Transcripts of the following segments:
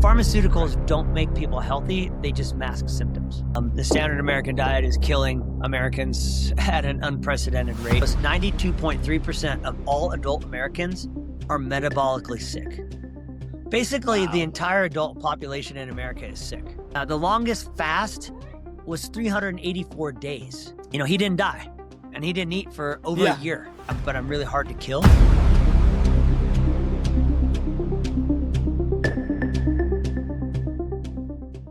Pharmaceuticals don't make people healthy, they just mask symptoms. The standard American diet is killing Americans at an unprecedented rate. 92.3% of all adult Americans are metabolically sick. Basically, the entire adult population in America is sick. The longest fast was 384 days. You know, he didn't die, and he didn't eat for over a year, but I'm really hard to kill.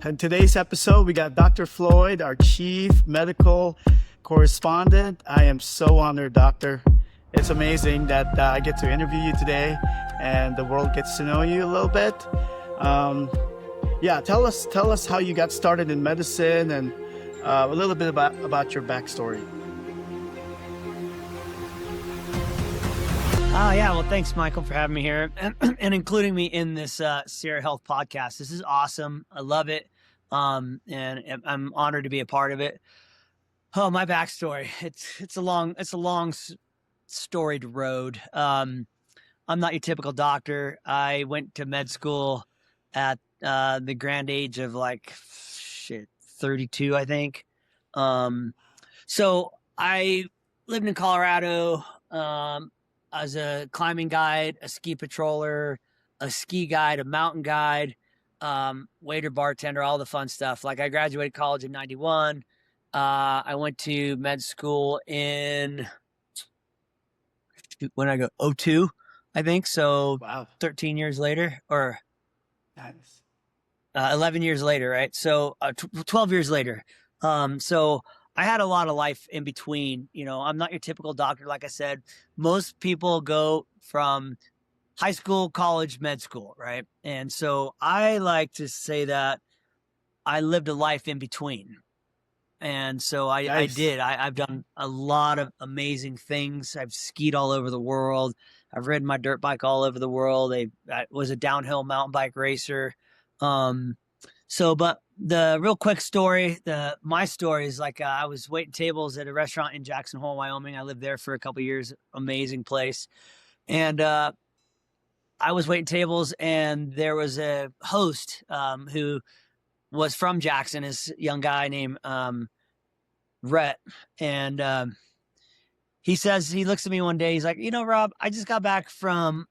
In today's episode, we got Dr. Floyd, our chief medical correspondent. I am so honored, doctor. It's amazing that I get to interview you today and the world gets to know you a little bit. Tell us how you got started in medicine and a little bit about your backstory. Well, thanks, Michael, for having me here and including me in this Sierra Health podcast. This is awesome. I love it. And I'm honored to be a part of it. Oh, my backstory. It's a long storied road. I'm not your typical doctor. I went to med school at the grand age of 32, I think. So I lived in Colorado. As a climbing guide, a ski patroller, a ski guide, a mountain guide, waiter, bartender, all the fun stuff. I graduated college in 91. I went to med school in, 02, I think. So Wow. 13 years later, or Nice. 11 years later, right? So 12 years later. So I had a lot of life in between. You know, I'm not your typical doctor. Like I said, most people go from high school, college, med school, right? And so I like to say that I lived a life in between. And so I did. I've done a lot of amazing things. I've skied all over the world. I've ridden my dirt bike all over the world. I was a downhill mountain bike racer. But the real quick story, my story is I was waiting tables at a restaurant in Jackson Hole, Wyoming. I lived there for a couple of years. Amazing place. And I was waiting tables, and there was a host who was from Jackson, this young guy named Rhett. And he looks at me one day. He's like, Rob, I just got back from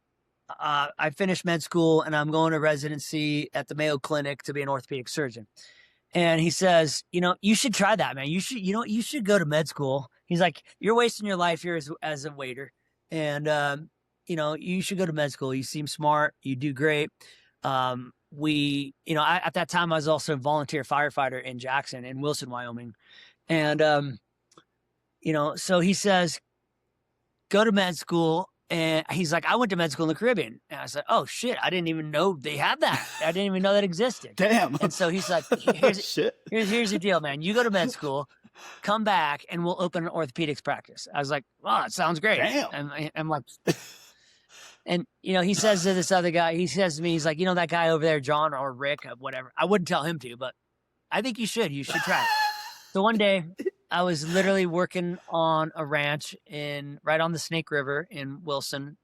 I finished med school and I'm going to residency at the Mayo Clinic to be an orthopedic surgeon. And he says, you should try that, man. You should go to med school. He's like, you're wasting your life here as a waiter. And, you should go to med school. You seem smart. You do great. At that time I was also a volunteer firefighter in Jackson in Wilson, Wyoming. And, so he says, go to med school. And he's like, I went to med school in the Caribbean. And I said, oh, shit, I didn't even know they had that. I didn't even know that existed. Damn. And so he's like, here's the deal, man. You go to med school, come back, and we'll open an orthopedics practice. I was like, oh, it sounds great. Damn. I'm like, and, he says to this other guy, he says to me, he's like, that guy over there, John or Rick, or whatever. I wouldn't tell him to, but I think you should try it. So one day, I was literally working on a ranch right on the Snake River in Wilson,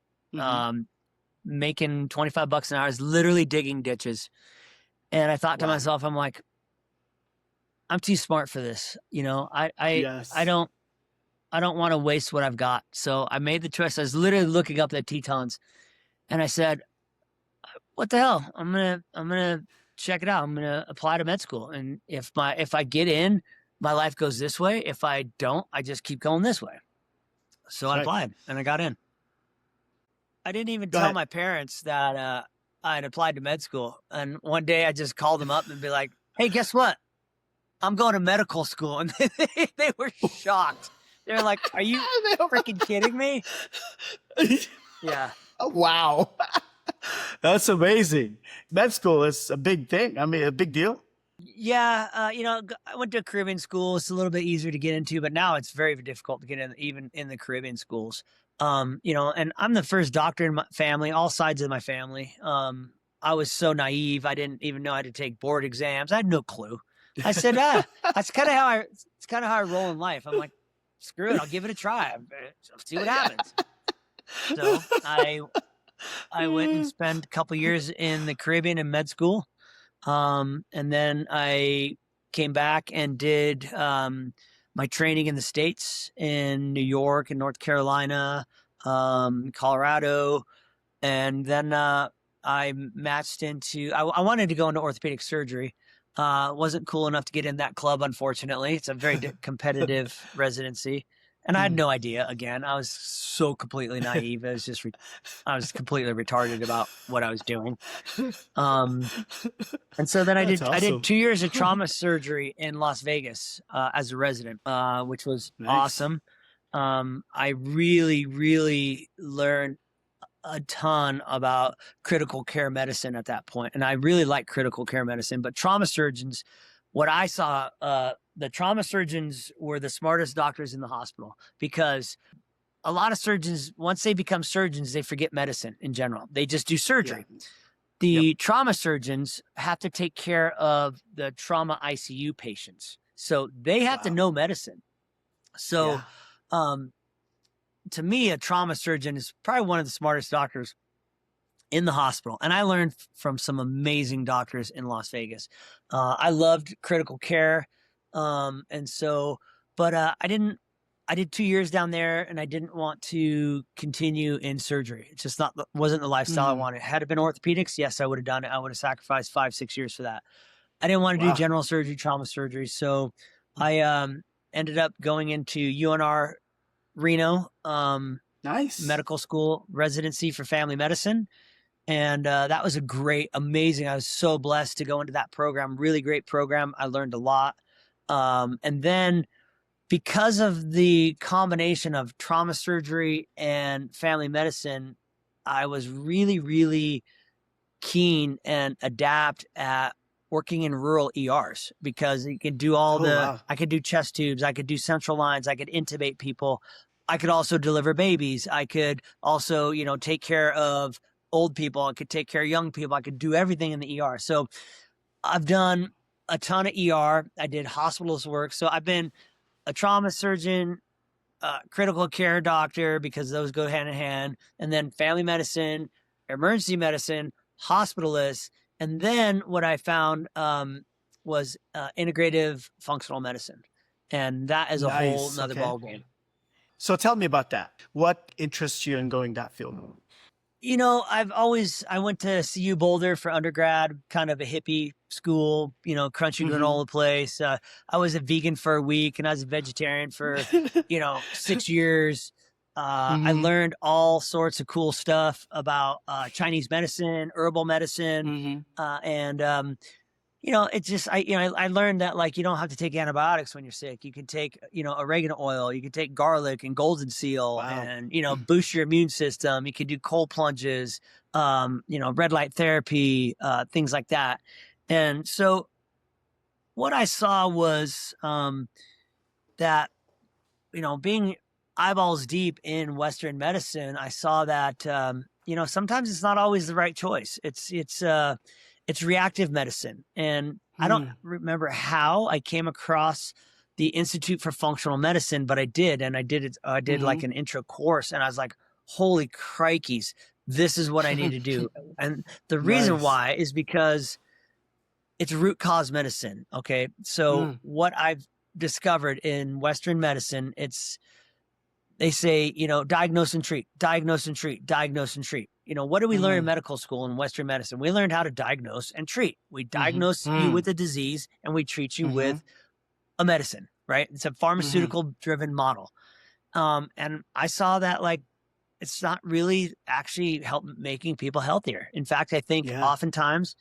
making $25 an hour. I was literally digging ditches. And I thought to myself, I'm like, I'm too smart for this. I don't want to waste what I've got. So I made the choice. I was literally looking up the Tetons and I said, what the hell? I'm going to check it out. I'm going to apply to med school. And if I get in, my life goes this way. If I don't, I just keep going this way. So I applied and I got in. I didn't even tell my parents that I had applied to med school. And one day I just called them up and be like, hey, guess what? I'm going to medical school. And they were shocked. They're like, are you freaking kidding me? Yeah. Oh, wow. That's amazing. Med school is a big thing. I mean, a big deal. Yeah, I went to a Caribbean school. It's a little bit easier to get into, but now it's very difficult to get in, even in the Caribbean schools. And I'm the first doctor in my family, all sides of my family. I was so naive. I didn't even know how to take board exams. I had no clue. I said, that's kind of how I roll in life. I'm like, screw it. I'll give it a try. I'll see what happens. So I went and spent a couple years in the Caribbean in med school. And then I came back and did my training in the States, in New York and North Carolina, Colorado. And then I matched into, I wanted to go into orthopedic surgery. Wasn't cool enough to get in that club, unfortunately. It's a very competitive residency. And I had Mm. no idea. Again, I was so completely naive. I was completely retarded about what I was doing. Um, and so then That's I did awesome. 2 years of trauma surgery in Las Vegas as a resident, which was Nice. awesome. I really, really learned a ton about critical care medicine at that point, and I really like critical care medicine. But trauma surgeons, what I saw, the trauma surgeons were the smartest doctors in the hospital, because a lot of surgeons, once they become surgeons, they forget medicine in general. They just do Yeah. surgery. Yep. The trauma surgeons have to take care of the trauma ICU patients. So they have to Wow. know medicine. So, Yeah. um, to me, a trauma surgeon is probably one of the smartest doctors in the hospital. And I learned from some amazing doctors in Las Vegas. I loved critical care. And so, but I did 2 years down there, and I didn't want to continue in surgery. It's just wasn't the lifestyle I Mm. wanted. Had it been orthopedics, yes, I would have done it. I would have sacrificed 5, 6 years for that. I didn't want to do Wow. general surgery, trauma surgery. So I ended up going into UNR Reno, Nice. medical school residency for family medicine. And that was a great, amazing. I was so blessed to go into that program. Really great program. I learned a lot. And then, because of the combination of trauma surgery and family medicine, I was really, really keen and adept at working in rural ERs, because you can do Oh wow. I could do chest tubes, I could do central lines, I could intubate people. I could also deliver babies. I could also, take care of old people. I could take care of young people. I could do everything in the ER. So I've done a ton of ER. I did hospitalist work. So I've been a trauma surgeon, critical care doctor, because those go hand in hand, and then family medicine, emergency medicine, hospitalist. And then what I found was integrative functional medicine. And that is a whole Nice. nother Okay. ballgame. So tell me about that. What interests you in going that field? I went to CU Boulder for undergrad, kind of a hippie school, crunchy Mm-hmm. granola place. I was a vegan for a week, and I was a vegetarian for, 6 years. I Mm-hmm. learned all sorts of cool stuff about Chinese medicine, herbal medicine, Mm-hmm. and it's just I learned that, like, you don't have to take antibiotics when you're sick. You can take oregano oil, you can take garlic and golden seal, Wow. and boost your immune system. You can do cold plunges, red light therapy, things like that. And so what I saw was that being eyeballs deep in Western medicine, I saw that sometimes it's not always the right choice. It's reactive medicine, and I don't Mm. remember how I came across the Institute for Functional Medicine, but I did, and I did it. I did Mm-hmm. like an intro course, and I was like, "Holy crikeys, this is what I need to do!" And the reason Nice. why is because it's root cause medicine. Okay, so Mm. what I've discovered in Western medicine, they say, diagnose and treat, diagnose and treat, diagnose and treat. What do we learn in Mm. medical school in Western medicine? We learned how to diagnose and treat. We Mm-hmm. diagnose you Mm. with a disease, and we treat you Mm-hmm. with a medicine, right? It's a Mm-hmm. pharmaceutical driven model. And I saw that, like, it's not really actually making people healthier. In fact, I think Yeah. oftentimes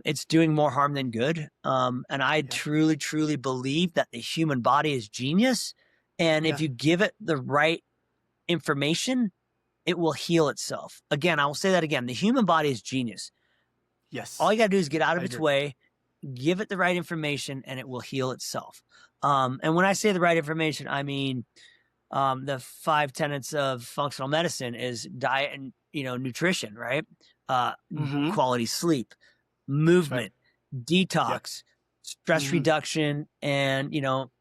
it's doing more harm than good. And I Yeah. truly, truly believe that the human body is genius. And if Yeah. you give it the right information, it will heal itself. Again, I will say that again. The human body is genius. All Yes. you got to do is get out of I its agree. way, give it the right information, and it will heal itself. And when I say the right information, I mean the 5 tenets of functional medicine is diet and nutrition, right? Uh, Mm-hmm. Quality sleep, That's right. movement, Yep. detox, stress Mm-hmm. reduction, and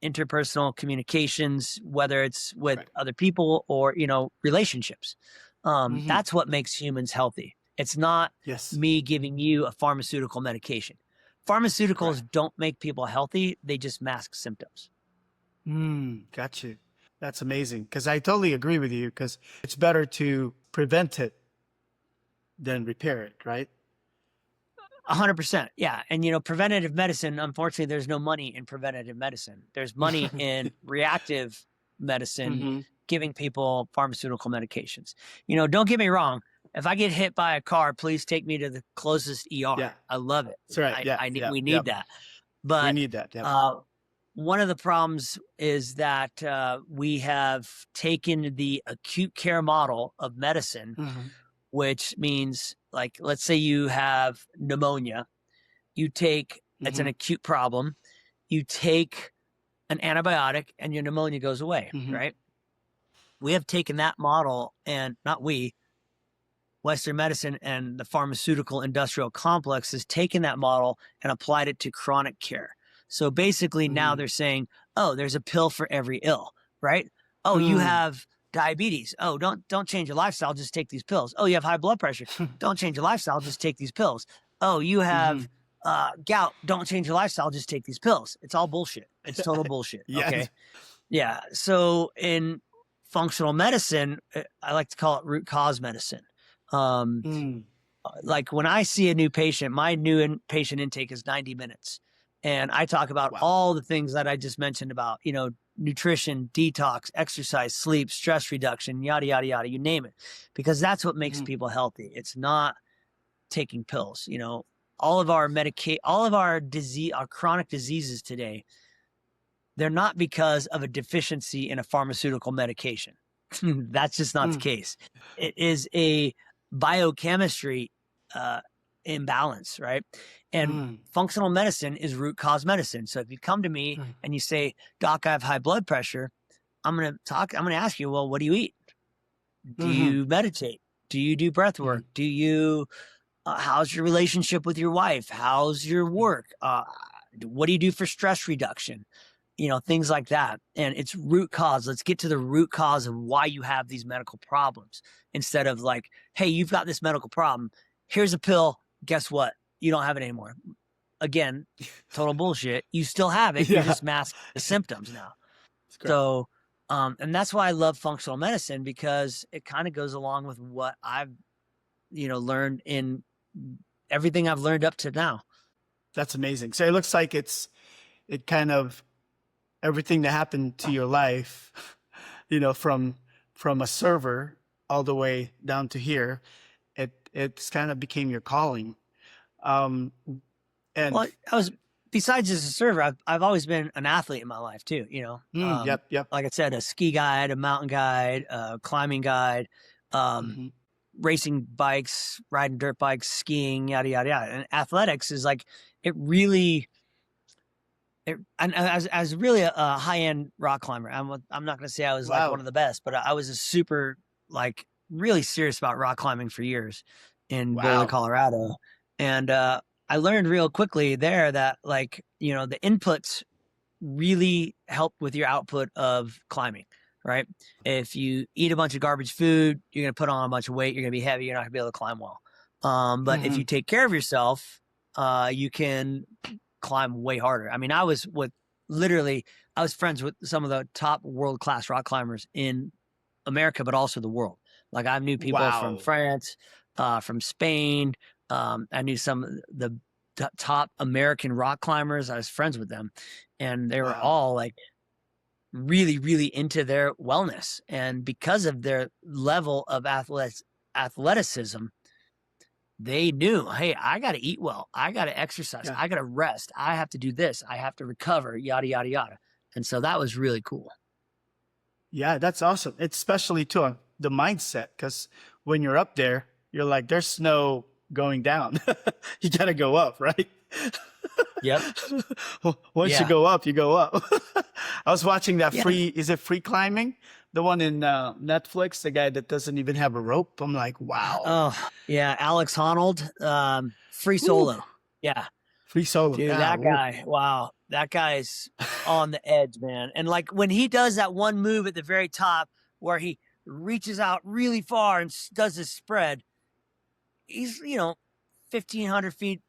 interpersonal communications, whether it's with Right. other people or relationships. Mm-hmm. That's what makes humans healthy. It's not Yes. me giving you a pharmaceutical medication. Pharmaceuticals Correct. don't make people healthy. They just mask symptoms. Got you. That's amazing. Because I totally agree with you. Because it's better to prevent it than repair it, right? 100%. Yeah. And, preventative medicine, unfortunately, there's no money in preventative medicine. There's money in reactive medicine, Mm-hmm. giving people pharmaceutical medications. Don't get me wrong. If I get hit by a car, please take me to the closest ER. Yeah, I love it. that's right. Yeah, yeah, We need yep. that. We But need that. Yep. one of the problems is that we have taken the acute care model of medicine, Mm-hmm. which means, like, let's say you have pneumonia. It's an Mm-hmm. acute problem. You take an antibiotic and your pneumonia goes away, Mm-hmm. right? We have taken that model, and not we, Western medicine and the pharmaceutical industrial complex has taken that model and applied it to chronic care. So basically now Mm-hmm. they're saying, oh, there's a pill for every ill, right? Oh, you have diabetes. Oh, don't change your lifestyle, just take these pills. Oh, you have high blood pressure. Don't change your lifestyle, just take these pills. Oh, you have gout. Don't change your lifestyle, just take these pills. It's all bullshit. It's total bullshit. Yes. Okay. Yeah. So in functional medicine, I like to call it root cause medicine. Like when I see a new patient, my patient intake is 90 minutes. And I talk about all the things that I just mentioned about, nutrition, detox, exercise, sleep, stress reduction, yada, yada, yada, you name it, because that's what makes people healthy. It's not taking pills. All of our our chronic diseases today, they're not because of a deficiency in a pharmaceutical medication. That's just not the case. It is a biochemistry imbalance, right? And functional medicine is root cause medicine. So if you come to me and you say, Doc, I have high blood pressure, I'm going to ask you, well, what do you eat? Do you meditate? Do you do breath work? Do you, how's your relationship with your wife? How's your work? What do you do for stress reduction? Things like that. And it's root cause. Let's get to the root cause of why you have these medical problems, instead of like, hey, you've got this medical problem. Here's a pill. Guess what? You don't have it anymore. Again, total bullshit. You still have it. You're just masking the symptoms now. So, and that's why I love functional medicine, because it kind of goes along with what I've, learned in everything I've learned up to now. That's amazing. So it looks like it kind of, everything that happened to your life, from a server all the way down to here, it's kind of became your calling. And well, besides just a server, I've always been an athlete in my life too. Yep. Like I said, a ski guide, a mountain guide, a climbing guide, racing bikes, riding dirt bikes, skiing, yada yada yada. And athletics is like, it really. And as really a high end rock climber, I'm not going to say I was like one of the best, but I was a super, like, really serious about rock climbing for years in Boulder, Colorado. And I learned real quickly there that, like, the inputs really help with your output of climbing, right? If you eat a bunch of garbage food, you're going to put on a bunch of weight. You're going to be heavy. You're not going to be able to climb well. But if you take care of yourself, you can climb way harder. I mean, I was friends with some of the top world-class rock climbers in America, but also the world. Like, I knew people from France, from Spain. I knew some of the top American rock climbers. I was friends with them, and they were all like really, really into their wellness. And because of their level of athleticism, they knew, hey, I got to eat well. I got to exercise. I got to rest. I have to do this. I have to recover, yada, yada, yada. And so that was really cool. Yeah, that's awesome. It's especially too the mindset, because when you're up there, you're like, there's no going down. You got to go up, right? Yep. Once you go up, you go up. I was watching that is it free climbing? The one in Netflix, the guy that doesn't even have a rope. I'm like, wow. Oh, yeah. Alex Honnold, free solo. Ooh. Yeah. Free solo. Dude, that guy. Wow. That guy's on the edge, man. And like when he does that one move at the very top where he reaches out really far and does his spread, he's, 1,500 feet,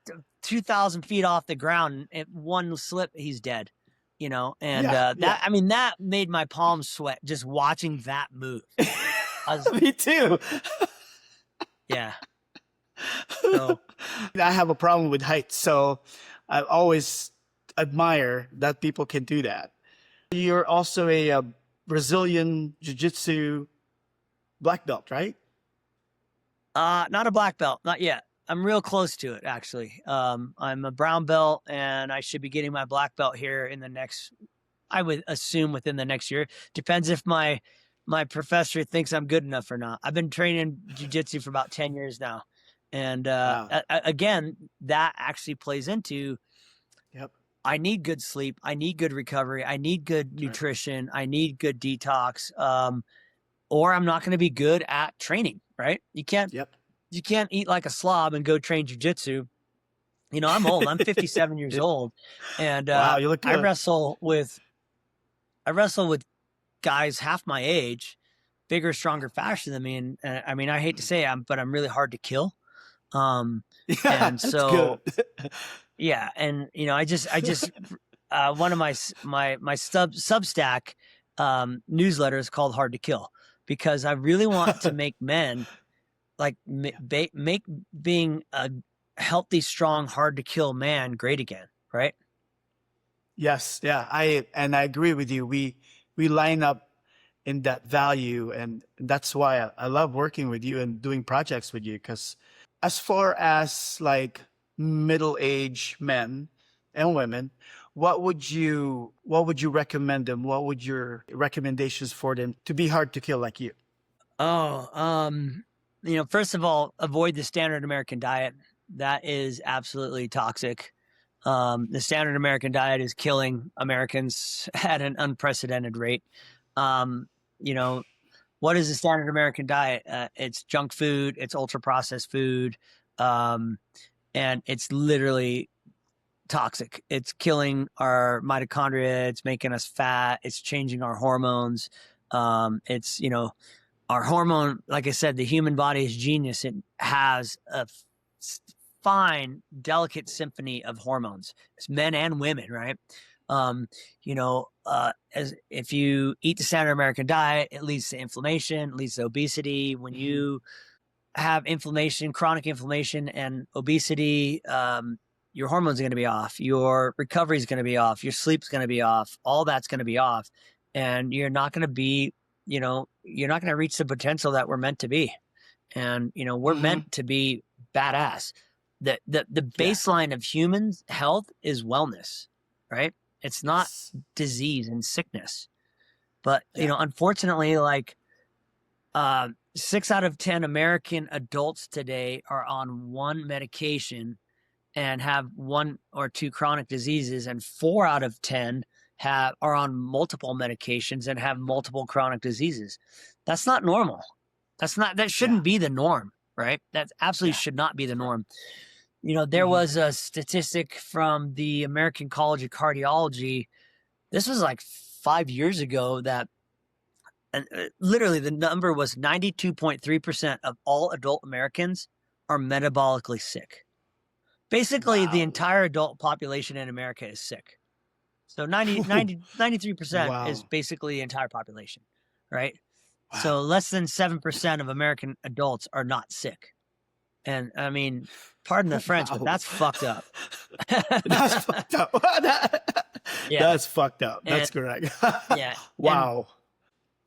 2,000 feet off the ground. And one slip, he's dead, and Yeah, yeah. that made my palms sweat just watching that move. Me too. Yeah. So, I have a problem with heights, so I always admire that people can do that. You're also a Brazilian Jiu-Jitsu black belt, right? not a black belt, not yet. I'm real close to it, actually. I'm a brown belt, and I should be getting my black belt here in the next, I would assume within the next year. Depends if my professor thinks I'm good enough or not. I've been training jiu-jitsu for about 10 years now. And Wow. again, that actually plays into, Yep. I need good sleep. I need good recovery. I need good nutrition. I need good detox. Or I'm not going to be good at training, right? You can't Yep. eat like a slob and go train jujitsu. I'm old. I'm 57 years old, and Wow, you look good. I wrestle with guys half my age, bigger, stronger, faster than me. And I mean, I hate to say it, but I'm really hard to kill. Yeah, And that's so, good. yeah. And, I just, one of my Substack, newsletter is called Hard to Kill, because I really want to make men like make being a healthy, strong, hard to kill man great again. Right. Yes, yeah, I agree with you. We line up in that value, and that's why I love working with you and doing projects with you. Because as far as like middle-aged men and women, what would you recommend them? What would your recommendations for them to be hard to kill like you? Oh, first of all, avoid the standard American diet. That is absolutely toxic. The standard American diet is killing Americans at an unprecedented rate. You know, what is the standard American diet? It's junk food, it's ultra processed food, and it's literally toxic. It's killing our mitochondria. It's making us fat. It's changing our hormones. It's, our hormone, like I said, the human body is genius. It has a fine, delicate symphony of hormones. It's men and women, right? As if you eat the standard American diet, it leads to inflammation, it leads to obesity. When you have inflammation, chronic inflammation and obesity, your hormones are going to be off, your recovery is going to be off, your sleep's going to be off, all that's going to be off. And you're not going to be, you're not going to reach the potential that we're meant to be. And, we're meant to be badass. The baseline of humans' health is wellness, right? It's not disease and sickness. But, unfortunately, like 6 out of 10 American adults today are on one medication and have 1 or 2 chronic diseases, and 4 out of 10 are on multiple medications and have multiple chronic diseases. That's not normal. That shouldn't be the norm, right? That absolutely should not be the norm. There was a statistic from the American College of Cardiology. This was like 5 years ago that literally the number was 92.3% of all adult Americans are metabolically sick. Basically, the entire adult population in America is sick. So 93% is basically the entire population, right? Wow. So less than 7% of American adults are not sick. And I mean, pardon the French, but that's fucked up. That's fucked up. That's fucked up. That's correct. Yeah. Wow.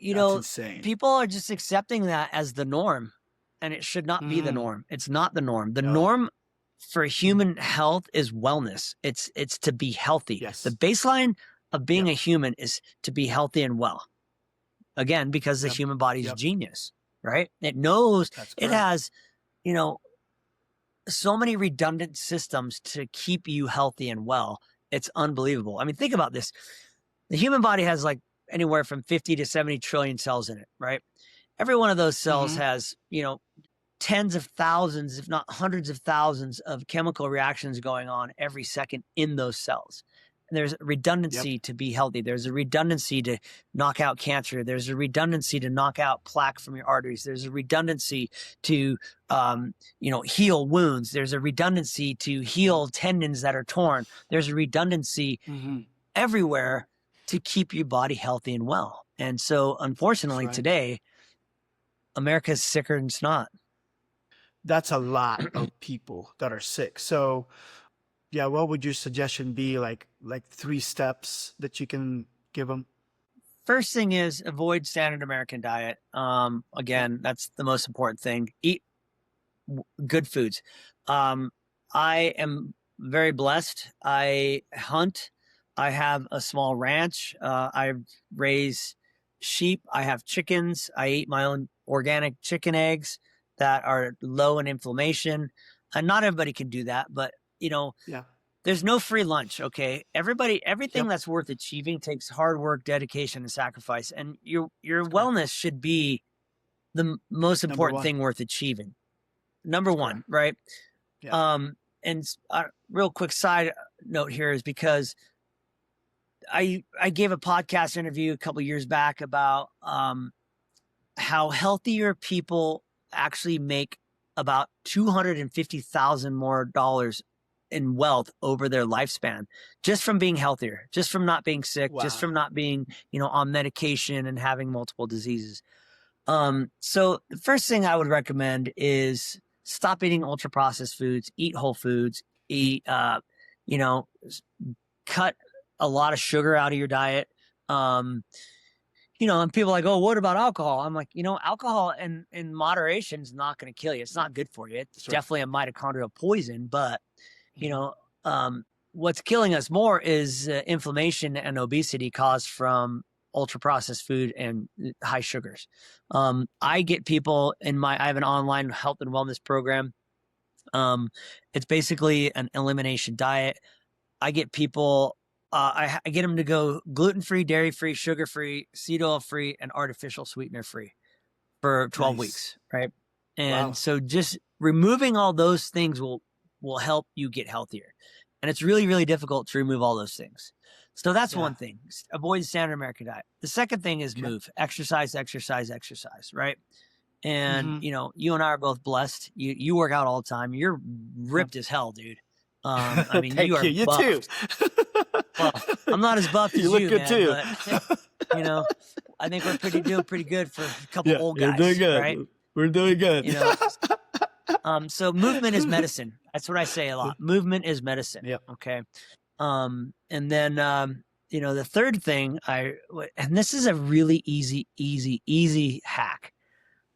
And, that's insane. People are just accepting that as the norm, and it should not be the norm. It's not the norm. The norm for human health is wellness. It's to be healthy. Yes. The baseline of being a human is to be healthy and well. Again, because the human body is genius, right? It knows it has, so many redundant systems to keep you healthy and well. It's unbelievable. I mean, think about this. The human body has like anywhere from 50 to 70 trillion cells in it, right? Every one of those cells has, tens of thousands, if not hundreds of thousands of chemical reactions going on every second in those cells. There's redundancy to be healthy. There's a redundancy to knock out cancer. There's a redundancy to knock out plaque from your arteries. There's a redundancy to, heal wounds. There's a redundancy to heal tendons that are torn. There's a redundancy everywhere to keep your body healthy and well. And so, unfortunately, today, America's sicker than snot. That's a lot of people that are sick. So, yeah, what would your suggestion be? Like 3 steps that you can give them? First thing is avoid standard American diet. Again, that's the most important thing. Eat good foods. I am very blessed. I hunt. I have a small ranch. I raise sheep. I have chickens. I eat my own organic chicken eggs that are low in inflammation. And not everybody can do that, but there's no free lunch. Okay. Everything that's worth achieving takes hard work, dedication, and sacrifice. And your wellness should be the most important thing worth achieving. Number one, right? Yeah. And real quick side note here is because I gave a podcast interview a couple years back about how healthier people actually make about $250,000 more in wealth over their lifespan, just from being healthier, just from not being sick, just from not being, on medication and having multiple diseases. So the first thing I would recommend is stop eating ultra processed foods, eat whole foods, eat, cut a lot of sugar out of your diet. And people are like, oh, what about alcohol? I'm like, alcohol in moderation is not going to kill you. It's not good for you. It's definitely a mitochondrial poison, but what's killing us more is inflammation and obesity caused from ultra processed food and high sugars. I get people I have an online health and wellness program. It's basically an elimination diet. I get people, I get them to go gluten-free, dairy-free, sugar-free, seed oil-free, and artificial sweetener-free for 12 weeks, right? And so just removing all those things will help you get healthier. And it's really, really difficult to remove all those things. So that's one thing. Avoid the standard American diet. The second thing is move. Exercise, right? And, you and I are both blessed. You work out all the time. You're ripped as hell, dude. I mean, Thank you are you. You buffed. too. Well, I'm not as buffed as you look you, good man, too. But, I think we're doing pretty good for a couple old guys, you're doing good. right? We're doing good. So movement is medicine. That's what I say a lot. Movement is medicine. Yep. Okay. And then, the third thing and this is a really easy hack.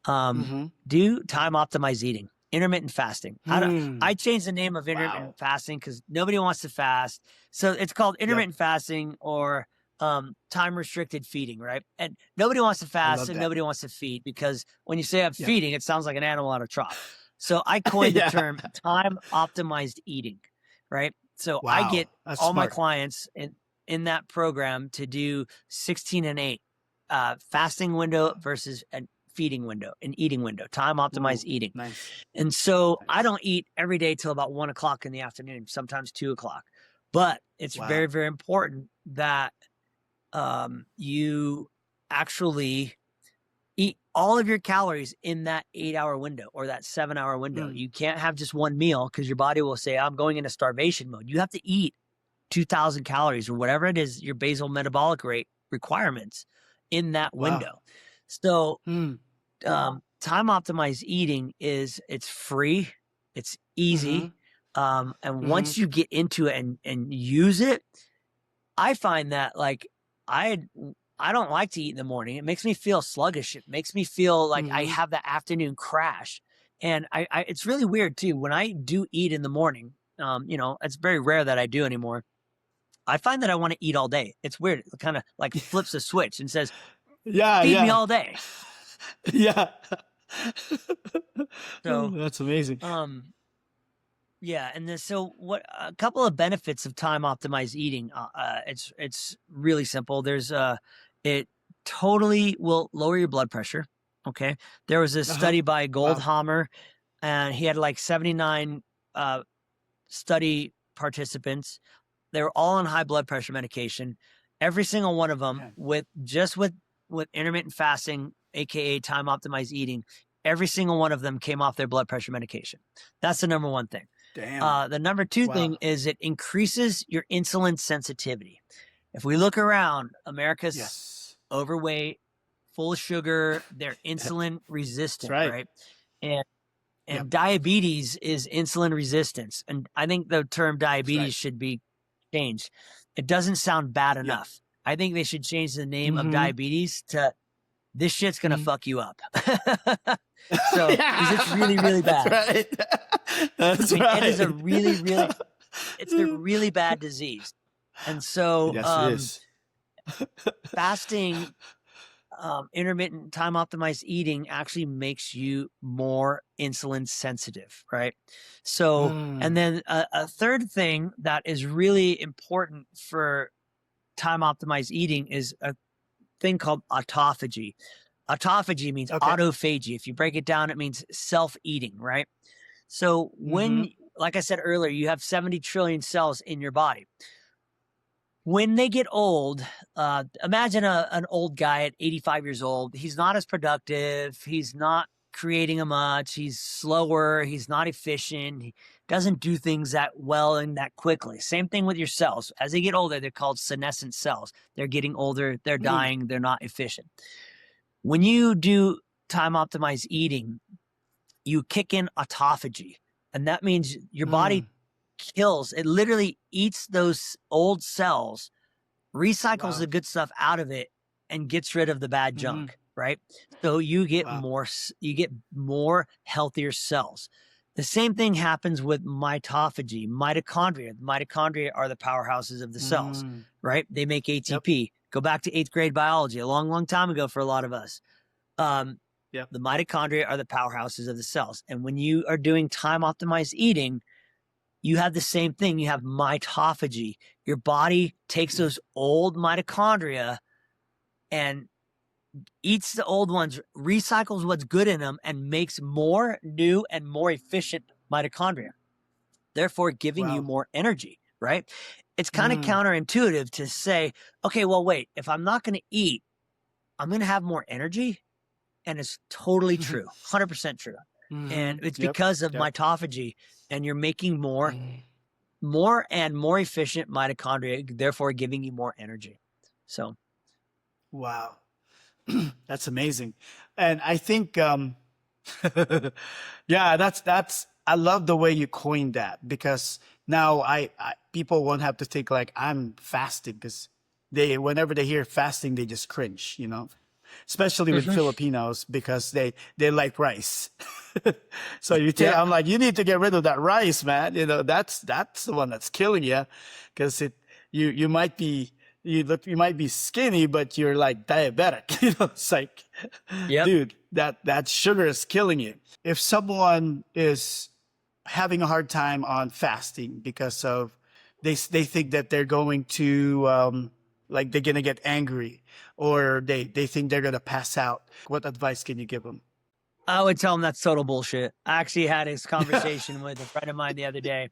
Do time optimized eating, intermittent fasting. I changed the name of intermittent fasting because nobody wants to fast. So it's called intermittent fasting or time restricted feeding, right? And nobody wants to fast and nobody wants to feed because when you say I'm feeding, it sounds like an animal on a trough. So I coined the term time optimized eating, right? So I get all my clients in that program to do 16 and 8 fasting window versus a feeding window, an eating window, time optimized eating. Nice. And so I don't eat every day till about 1 o'clock in the afternoon, sometimes 2 o'clock. But it's very, very important that you actually eat all of your calories in that 8-hour window or that 7-hour window. You can't have just one meal because your body will say, I'm going into starvation mode. You have to eat 2,000 calories or whatever it is, your basal metabolic rate requirements in that window. So time optimized eating it's free, it's easy. And once you get into it and use it, I find that I don't like to eat in the morning. It makes me feel sluggish. It makes me feel like I have that afternoon crash. And I it's really weird too. When I do eat in the morning, it's very rare that I do anymore. I find that I want to eat all day. It's weird. It kind of like flips a switch and says, feed me all day. So that's amazing. And then so what a couple of benefits of time optimized eating. It's really simple. There's it totally will lower your blood pressure. Okay. There was a study by Goldhammer and he had like 79 study participants. They were all on high blood pressure medication. Every single one of them with intermittent fasting, aka time optimized eating. Every single one of them came off their blood pressure medication. That's the number one thing. Damn. The number two thing is it increases your insulin sensitivity. If we look around, America's overweight, full of sugar, they're insulin resistant, right? And diabetes is insulin resistance. And I think the term diabetes should be changed. It doesn't sound bad enough. I think they should change the name of diabetes to this shit's going to fuck you up. So, because it's really, really bad. That's right. That's right. It is it's a really bad disease. And so, it is. Fasting, intermittent time optimized eating actually makes you more insulin sensitive, right? So, and then a third thing that is really important for time optimized eating is a thing called autophagy. Autophagy means autophagy. If you break it down, it means self-eating, right? So when, like I said earlier, you have 70 trillion cells in your body. When they get old, imagine an old guy at 85 years old. He's not as productive. He's not creating much. He's slower. He's not efficient. He doesn't do things that well and that quickly. Same thing with your cells. As they get older, they're called senescent cells. They're getting older. They're dying. They're not efficient. When you do time optimized eating, you kick in autophagy. And that means your body kills, it literally eats those old cells, recycles the good stuff out of it, and gets rid of the bad junk, right? So you get more healthier cells. The same thing happens with mitophagy, mitochondria. Mitochondria are the powerhouses of the cells, right? They make ATP. Go back to 8th grade biology, a long, long time ago for a lot of us. The mitochondria are the powerhouses of the cells. And when you are doing time optimized eating, you have the same thing. You have mitophagy. Your body takes those old mitochondria and eats the old ones, recycles what's good in them, and makes more new and more efficient mitochondria, therefore giving you more energy, right? It's kind of counterintuitive to say, okay, well, wait, if I'm not going to eat, I'm going to have more energy. And it's totally true, 100% true. And it's because of mitophagy, and you're making more and more efficient mitochondria, therefore giving you more energy. So, wow, that's amazing. And I think, that's. I love the way you coined that, because now I people won't have to think like I'm fasting, because whenever they hear fasting, they just cringe, especially with Filipinos, because they like rice. So I'm like, you need to get rid of that rice, man. That's the one that's killing you, because you might be skinny, but you're like diabetic. It's like, dude, that sugar is killing you. If someone is having a hard time on fasting because of they think that they're going to like they're gonna get angry, or they think they're gonna pass out, what advice can you give them? I would tell them that's total bullshit. I actually had this conversation with a friend of mine the other day.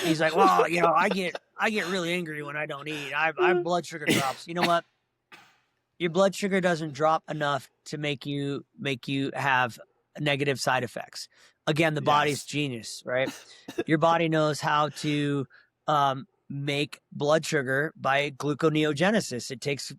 He's like, well, I get really angry when I don't eat. I have blood sugar drops. You know what? Your blood sugar doesn't drop enough to make you have negative side effects. Again, the body's genius, right? Your body knows how to make blood sugar by gluconeogenesis. It takes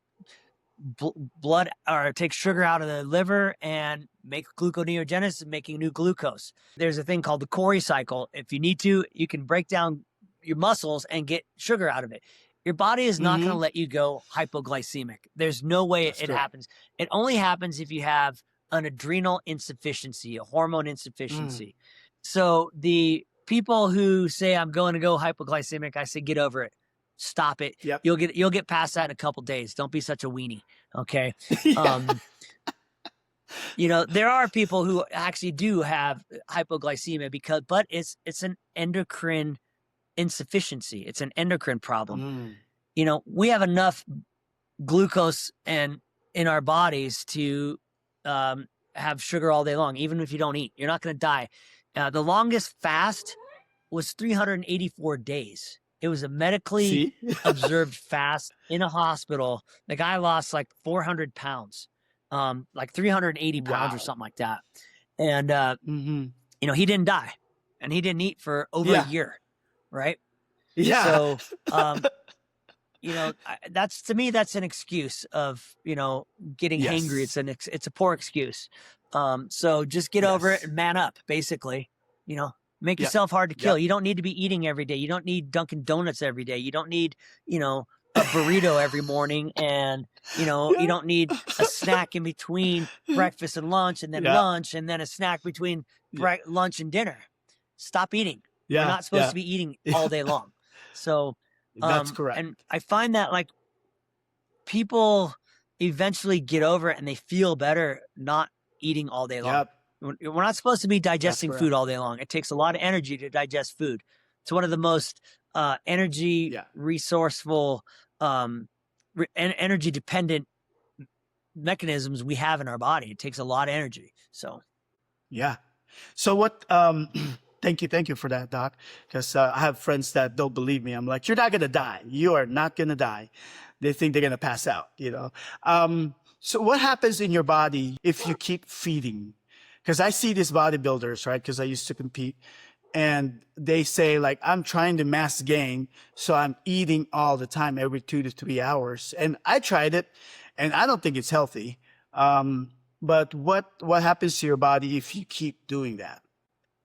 it takes sugar out of the liver and make gluconeogenesis, making new glucose. There's a thing called the Cori cycle. If you need to, you can break down your muscles and get sugar out of it. Your body is not going to let you go hypoglycemic. There's no way it happens. It only happens if you have an adrenal insufficiency, a hormone insufficiency. So the people who say I'm going to go hypoglycemic, I say get over it. Stop it. Yep. You'll get past that in a couple days. Don't be such a weenie. Okay. There are people who actually do have hypoglycemia but it's an endocrine insufficiency. It's an endocrine problem. We have enough glucose in our bodies to have sugar all day long. Even if you don't eat, you're not going to die. The longest fast was 384 days. It was a medically See? observed fast in a hospital. The guy lost like 400 pounds, like 380 pounds or Wow. something like that. And, Mm-hmm. he didn't die and he didn't eat for over a Yeah. year. Right. Yeah. So, that's, to me, that's an excuse of, getting hangry. Yes. It's a poor excuse. So just get over it Yes. and man up, basically, make Yep. yourself hard to kill. Yep. You don't need to be eating every day. You don't need Dunkin' Donuts every day. You don't need, a burrito every morning. And, you Yeah. don't need a snack in between breakfast and lunch and then Yeah. lunch and then a snack between Yeah. lunch and dinner. Stop eating. We're Yeah. not supposed Yeah. to be eating Yeah. all day long. So, That's correct. and I find that like people eventually get over it and they feel better not eating all day long. Yep. We're not supposed to be digesting correct. food all day long. It takes a lot of energy to digest food. It's one of the most energy Yeah. resourceful, energy dependent mechanisms we have in our body. It takes a lot of energy. So, Yeah. So what, thank you for that, Doc. Because I have friends that don't believe me. I'm like, you're not going to die. You are not going to die. They think they're going to pass out, So what happens in your body if you keep feeding? Because I see these bodybuilders, right? Because I used to compete. And they say like, I'm trying to mass gain. So I'm eating all the time, every 2 to 3 hours. And I tried it and I don't think it's healthy. But what happens to your body if you keep doing that?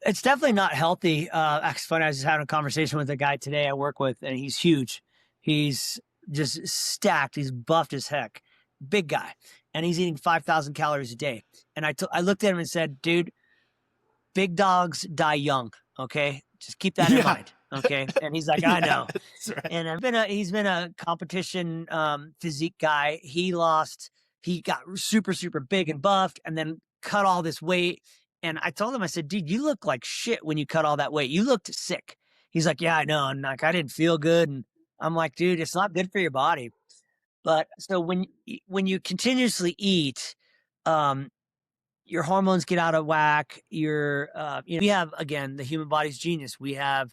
it's definitely not healthy. It's funny. I was just having a conversation with a guy today I work with, and he's huge. He's just stacked. He's buffed as heck. Big guy. And he's eating 5,000 calories a day. And I looked at him and said, dude, big dogs die young. Okay. Just keep that in Yeah. mind. Okay. And he's like, I know. That's right. And he's been a competition physique guy. He got super, super big and buffed and then cut all this weight. And I told him, I said, dude, you look like shit when you cut all that weight. You looked sick. He's like, yeah, I know. And like, I didn't feel good. And I'm like, dude, it's not good for your body. But so when you continuously eat, your hormones get out of whack. We have, again, the human body's genius. We have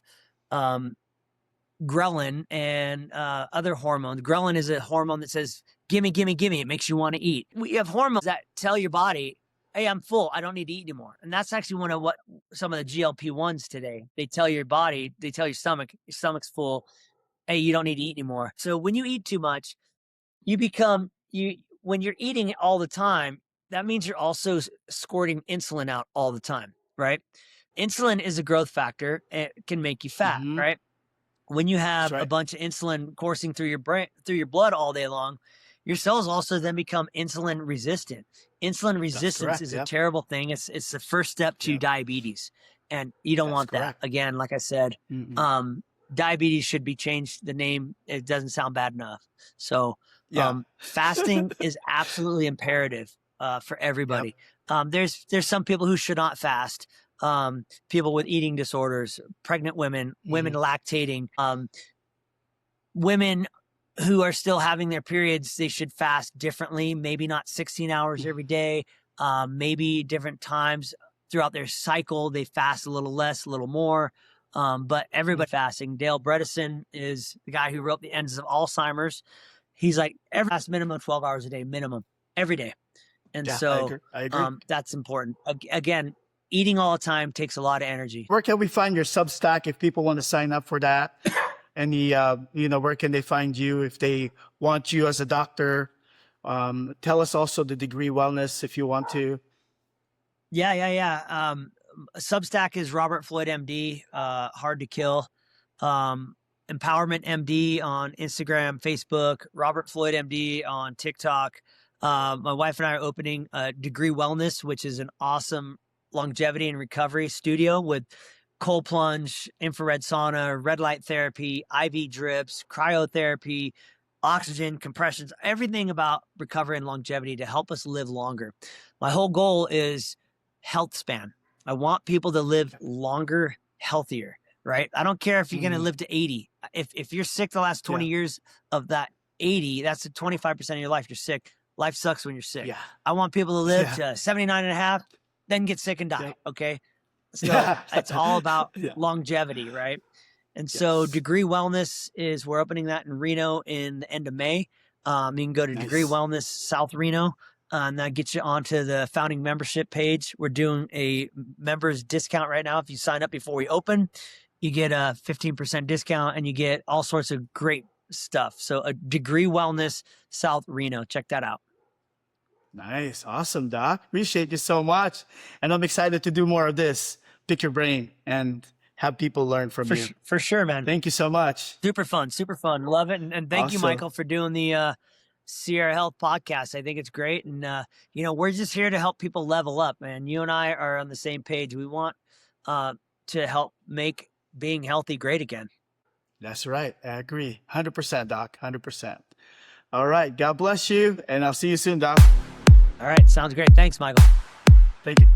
ghrelin and other hormones. Ghrelin is a hormone that says, gimme, gimme, gimme. It makes you want to eat. We have hormones that tell your body, hey, I'm full. I don't need to eat anymore. And that's actually one of what some of the GLP-1s today, they tell your body, they tell your stomach's full. Hey, you don't need to eat anymore. So when you eat too much, when you're eating all the time, that means you're also squirting insulin out all the time, right? Insulin is a growth factor. It can make you fat, Mhm. right? When you have That's a right. bunch of insulin coursing through your brain, through your blood all day long, your cells also then become insulin resistant. Insulin resistance correct, is yep. a terrible thing. It's the first step to Yep. diabetes, and you don't That's want correct. that. Again, like I said, Mm-mm. diabetes should be changed. The name, it doesn't sound bad enough. So, Yeah. fasting is absolutely imperative for Yep. everybody. There's some people who should not fast. People with eating disorders, pregnant women, women Mhm. lactating, women who are still having their periods, they should fast differently. Maybe not 16 hours every day. Maybe different times throughout their cycle, they fast a little less, a little more. But everybody fasting. Dale Bredesen is the guy who wrote The Ends of Alzheimer's. He's like, every fast minimum 12 hours a day, minimum, every day. And Yeah, I so agree. I agree. that's important. Again, eating all the time takes a lot of energy. Where can we find your Substack if people want to sign up for that? Any, where can they find you if they want you as a doctor? Tell us also the Degree Wellness if you want to. Yeah. Substack is Robert Floyd MD, hard to kill. Empowerment MD on Instagram, Facebook, Robert Floyd MD on TikTok. My wife and I are opening Degree Wellness, which is an awesome longevity and recovery studio with cold plunge, infrared sauna, red light therapy, IV drips, cryotherapy, oxygen, compressions, everything about recovery and longevity to help us live longer. My whole goal is health span. I want people to live longer, healthier, right? I don't care if you're going to live to 80. If you're sick the last 20 years of that 80, that's 25% of your life. You're sick. Life sucks when you're sick. Yeah. I want people to live to 79 and a half, then get sick and die. Yep. Okay. So it's all about Yeah. longevity, right? And so Yes. Degree Wellness we're opening that in Reno in the end of May. You can go to Degree Nice. Wellness South Reno, and that gets you onto the founding membership page. We're doing a members discount right now. If you sign up before we open, you get a 15% discount and you get all sorts of great stuff. So a Degree Wellness South Reno. Check that out. Nice. Awesome, Doc. Appreciate you so much. And I'm excited to do more of this. Pick your brain and have people learn from you. For sure, man. Thank you so much. Super fun. Love it. And thank you, Awesome. Michael, for doing the Sierra Health podcast. I think it's great. And, we're just here to help people level up, man. You and I are on the same page. We want to help make being healthy great again. That's right. I agree. 100%, Doc. 100%. All right. God bless you. And I'll see you soon, Doc. All right. Sounds great. Thanks, Michael. Thank you.